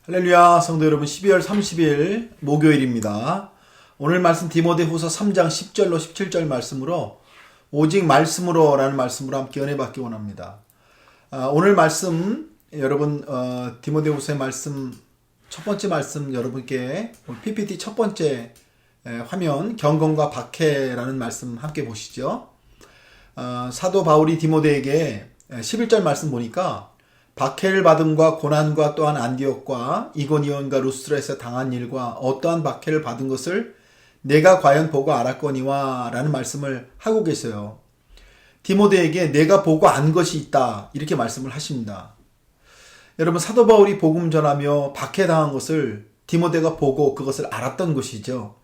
할렐루야, 성도 여러분, 12월 30일 목요일입니다. 오늘 말씀 디모데후서 3장 10절로 17절 말씀으로 오직 말씀으로 라는 말씀으로 함께 은혜 받기 원합니다. 오늘 말씀 여러분 디모데후서의 말씀 첫 번째 말씀 여러분께 PPT 첫 번째 화면 경건과 박해라는 말씀 함께 보시죠. 사도 바울이 디모데에게 11절 말씀 보니까 박해를 받음과 고난과 또한 안디옥과 이고니온과 루스트라에서 당한 일과 어떠한 박해를 받은 것을 내가 과연 보고 알았거니와 라는 말씀을 하고 계세요. 디모데에게 내가 보고 안 것이 있다 이렇게 말씀을 하십니다. 여러분, 사도 바울이 복음 전하며 박해당한 것을 디모데가 보고 그것을 알았던 것이죠.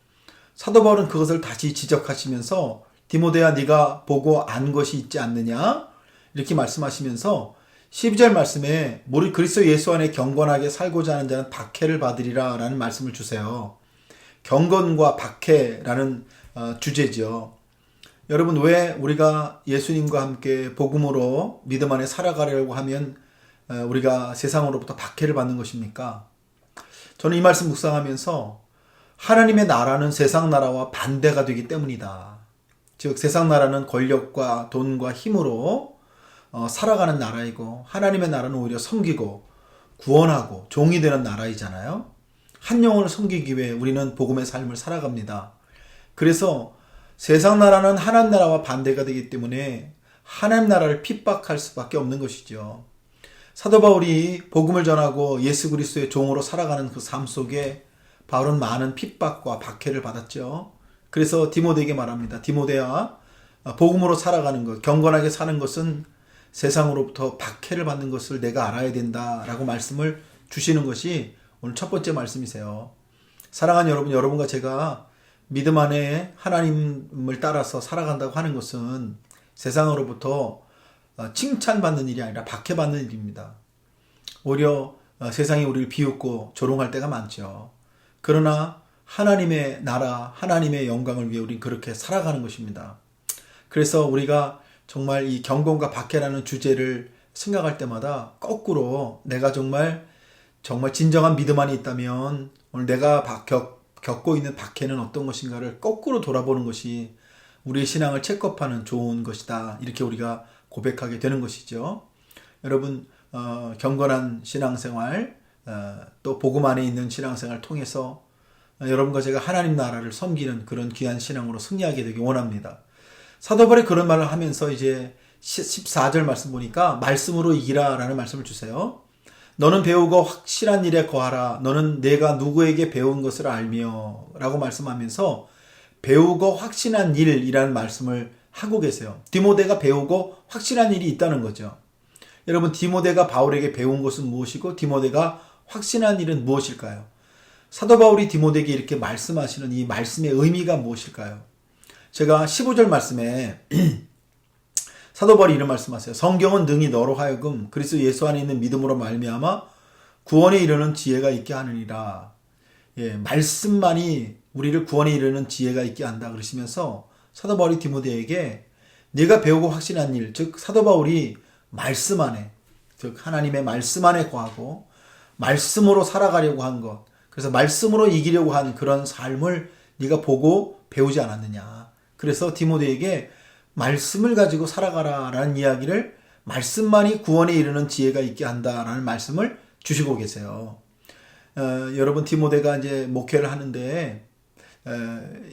사도 바울은 그것을 다시 지적하시면서 디모데야, 네가 보고 안 것이 있지 않느냐 이렇게 말씀하시면서 12절 말씀에 우리 그리스도 예수 안에 경건하게 살고자 하는 자는 박해를 받으리라 라는 말씀을 주세요. 경건과 박해라는 주제죠. 여러분, 왜 우리가 예수님과 함께 복음으로 믿음 안에 살아가려고 하면 우리가 세상으로부터 박해를 받는 것입니까? 저는 이 말씀 묵상하면서 하나님의 나라는 세상 나라와 반대가 되기 때문이다. 즉 세상 나라는 권력과 돈과 힘으로 살아가는 나라이고 하나님의 나라는 오히려 섬기고 구원하고 종이 되는 나라이잖아요. 한 영혼을 섬기기 위해 우리는 복음의 삶을 살아갑니다. 그래서 세상 나라는 하나님 나라와 반대가 되기 때문에 하나님 나라를 핍박할 수밖에 없는 것이죠. 사도 바울이 복음을 전하고 예수 그리스도의 종으로 살아가는 그 삶 속에 바울은 많은 핍박과 박해를 받았죠. 그래서 디모데에게 말합니다. 디모데야, 복음으로 살아가는 것, 경건하게 사는 것은 세상으로부터 박해를 받는 것을 내가 알아야 된다라고 말씀을 주시는 것이 오늘 첫 번째 말씀이세요. 사랑하는 여러분, 여러분과 제가 믿음 안에 하나님을 따라서 살아간다고 하는 것은 세상으로부터 칭찬받는 일이 아니라 박해받는 일입니다. 오히려 세상이 우리를 비웃고 조롱할 때가 많죠. 그러나 하나님의 나라, 하나님의 영광을 위해 우리는 그렇게 살아가는 것입니다. 그래서 우리가 정말 이 경건과 박해라는 주제를 생각할 때마다 거꾸로 내가 정말 진정한 믿음 안에 있다면 오늘 내가 겪고 있는 박해는 어떤 것인가를 거꾸로 돌아보는 것이 우리의 신앙을 체크업하는 좋은 것이다. 이렇게 우리가 고백하게 되는 것이죠. 여러분, 경건한 신앙생활, 또 복음 안에 있는 신앙생활을 통해서 여러분과 제가 하나님 나라를 섬기는 그런 귀한 신앙으로 승리하게 되기 원합니다. 사도 바울이 그런 말을 하면서 이제 14절 말씀 보니까 말씀으로 이기라 라는 말씀을 주세요. 너는 배우고 확실한 일에 거하라. 너는 내가 누구에게 배운 것을 알며 라고 말씀하면서 배우고 확신한 일이라는 말씀을 하고 계세요. 디모데가 배우고 확신한 일이 있다는 거죠. 여러분, 디모데가 바울에게 배운 것은 무엇이고 디모데가 확신한 일은 무엇일까요? 사도 바울이 디모데에게 이렇게 말씀하시는 이 말씀의 의미가 무엇일까요? 제가 15절 말씀에 사도 바울이 이런 말씀하세요. 성경은 능히 너로 하여금 그리스도 예수 안에 있는 믿음으로 말미암아 구원에 이르는 지혜가 있게 하느니라. 말씀만이 우리를 구원에 이르는 지혜가 있게 한다 그러시면서 사도 바울이 디모데에게 네가 배우고 확신한 일, 즉 사도 바울이 말씀 안에, 즉 하나님의 말씀 안에 거하고 말씀으로 살아가려고 한 것, 그래서 말씀으로 이기려고 한 그런 삶을 네가 보고 배우지 않았느냐. 그래서 디모데에게 말씀을 가지고 살아가라라는 이야기를, 말씀만이 구원에 이르는 지혜가 있게 한다라는 말씀을 주시고 계세요. 여러분, 디모데가 이제 목회를 하는데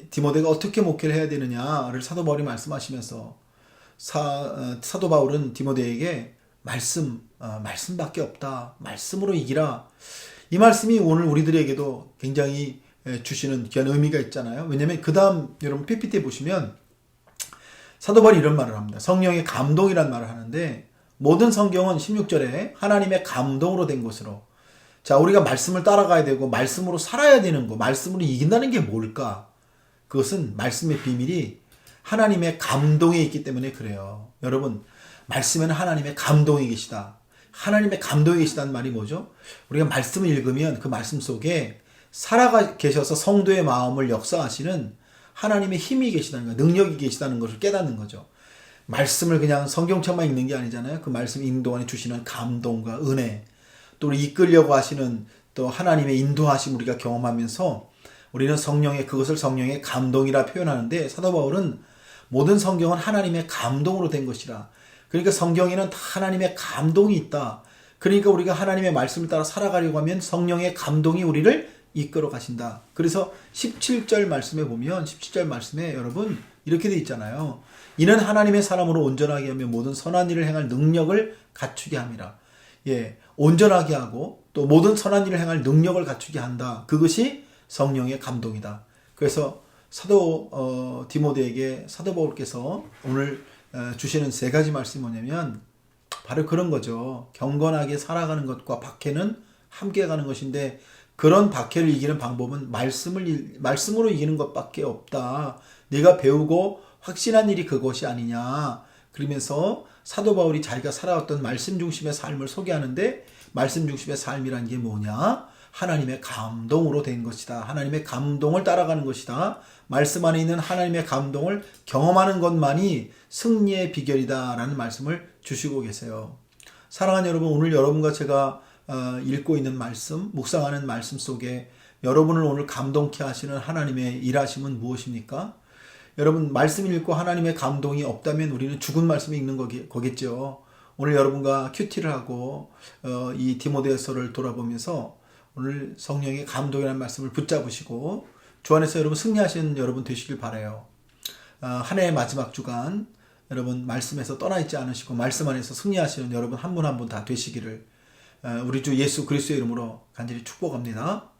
디모데가 어떻게 목회를 해야 되느냐를 사도 바울이 말씀하시면서 사도 바울은 디모데에게 말씀밖에 없다. 말씀으로 이기라. 이 말씀이 오늘 우리들에게도 굉장히 주시는 귀한 의미가 있잖아요. 왜냐하면 그 다음 여러분 PPT에 보시면 사도 바울이 이런 말을 합니다. 성령의 감동이란 말을 하는데 모든 성경은 16절에 하나님의 감동으로 된 것으로, 자, 우리가 말씀을 따라가야 되고 말씀으로 살아야 되는 거, 말씀으로 이긴다는 게 뭘까? 그것은 말씀의 비밀이 하나님의 감동에 있기 때문에 그래요. 여러분, 말씀에는 하나님의 감동이 계시다. 하나님의 감동이 계시다는 말이 뭐죠? 우리가 말씀을 읽으면 그 말씀 속에 살아가 계셔서 성도의 마음을 역사하시는 하나님의 힘이 계시다는 것, 능력이 계시다는 것을 깨닫는 거죠. 말씀을 그냥 성경책만 읽는 게 아니잖아요. 그 말씀 읽는 동안에 주시는 감동과 은혜, 또 이끌려고 하시는 또 하나님의 인도하심 우리가 경험하면서 우리는 그것을 성령의 감동이라 표현하는데, 사도 바울은 모든 성경은 하나님의 감동으로 된 것이라. 그러니까 성경에는 다 하나님의 감동이 있다. 그러니까 우리가 하나님의 말씀을 따라 살아가려고 하면 성령의 감동이 우리를 이끌어 가신다. 그래서 17절 말씀에 보면, 17절 말씀에 여러분 이렇게 돼 있잖아요. 이는 하나님의 사람으로 온전하게 하며 모든 선한 일을 행할 능력을 갖추게 함이라. 예, 온전하게 하고 또 모든 선한 일을 행할 능력을 갖추게 한다. 그것이 성령의 감동이다. 그래서 사도 디모데에게 사도 바울께서 오늘 주시는 세 가지 말씀이 뭐냐면 바로 그런 거죠. 경건하게 살아가는 것과 박해는 함께 가는 것인데, 그런 박해를 이기는 방법은 말씀으로 이기는 것밖에 없다. 네가 배우고 확신한 일이 그것이 아니냐. 그러면서 사도 바울이 자기가 살아왔던 말씀 중심의 삶을 소개하는데, 말씀 중심의 삶이란 게 뭐냐? 하나님의 감동으로 된 것이다. 하나님의 감동을 따라가는 것이다. 말씀 안에 있는 하나님의 감동을 경험하는 것만이 승리의 비결이다 라는 말씀을 주시고 계세요. 사랑하는 여러분, 오늘 여러분과 제가 읽고 있는 말씀, 묵상하는 말씀 속에 여러분을 오늘 감동케 하시는 하나님의 일하심은 무엇입니까? 여러분, 말씀 읽고 하나님의 감동이 없다면 우리는 죽은 말씀을 읽는 거겠죠. 오늘 여러분과 큐티를 하고 이 디모데서를 돌아보면서 오늘 성령의 감동이라는 말씀을 붙잡으시고 주 안에서 여러분 승리하시는 여러분 되시길 바라요. 한 해의 마지막 주간 여러분 말씀에서 떠나 있지 않으시고 말씀 안에서 승리하시는 여러분 한 분 한 분 다 되시기를 우리 주 예수 그리스도의 이름으로 간절히 축복합니다.